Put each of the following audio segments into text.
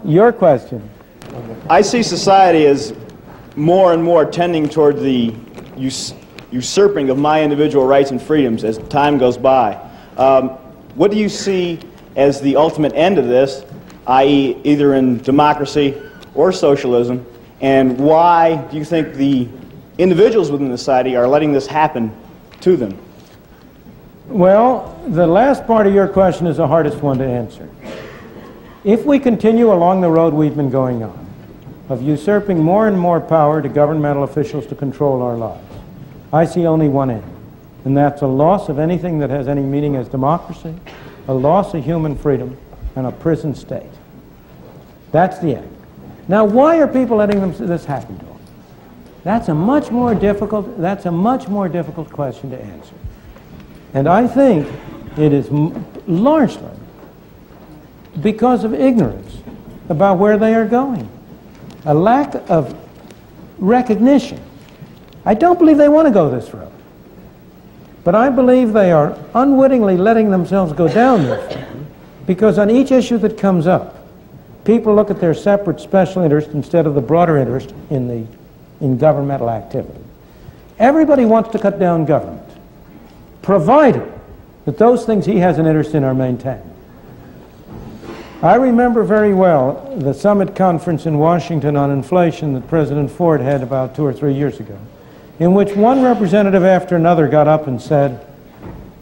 Your question. I see society as more and more tending toward the usurping of my individual rights and freedoms as time goes by. What do you see as the ultimate end of this, i.e. either in democracy or socialism, and why do you think the individuals within the society are letting this happen to them? Well, the last part of your question is the hardest one to answer. If we continue along the road we've been going on, of usurping more and more power to governmental officials to control our lives, I see only one end, and that's a loss of anything that has any meaning as democracy, a loss of human freedom, and a prison state. That's the end. Now, why are people letting this happen to them? That's a much more difficult question to answer. And I think it is largely because of ignorance about where they are going. A lack of recognition. I don't believe they want to go this road. But I believe they are unwittingly letting themselves go down this road because on each issue that comes up, people look at their separate special interest instead of the broader interest in governmental activity. Everybody wants to cut down government, provided that those things he has an interest in are maintained. I remember very well the summit conference in Washington on inflation that President Ford had about 2 or 3 years ago, in which one representative after another got up and said,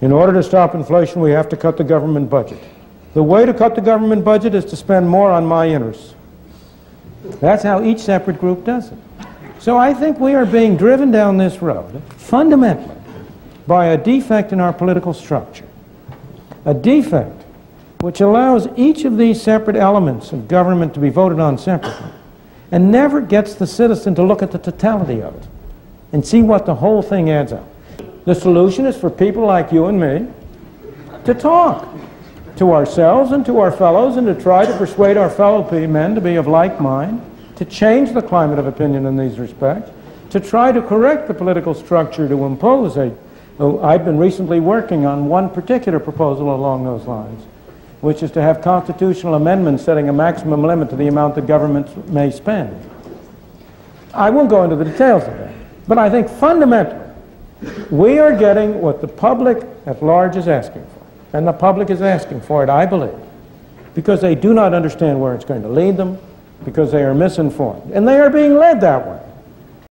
in order to stop inflation, we have to cut the government budget. The way to cut the government budget is to spend more on my interests. That's how each separate group does it. So I think we are being driven down this road, fundamentally, by a defect in our political structure. A defect which allows each of these separate elements of government to be voted on separately and never gets the citizen to look at the totality of it and see what the whole thing adds up. The solution is for people like you and me to talk to ourselves and to our fellows and to try to persuade our fellow men to be of like mind, to change the climate of opinion in these respects, to try to correct the political structure to impose I've been recently working on one particular proposal along those lines, which is to have constitutional amendments setting a maximum limit to the amount the government may spend. I won't go into the details of that, but I think fundamentally we are getting what the public at large is asking for. And the public is asking for it, I believe, because they do not understand where it's going to lead them, because they are misinformed. And they are being led that way.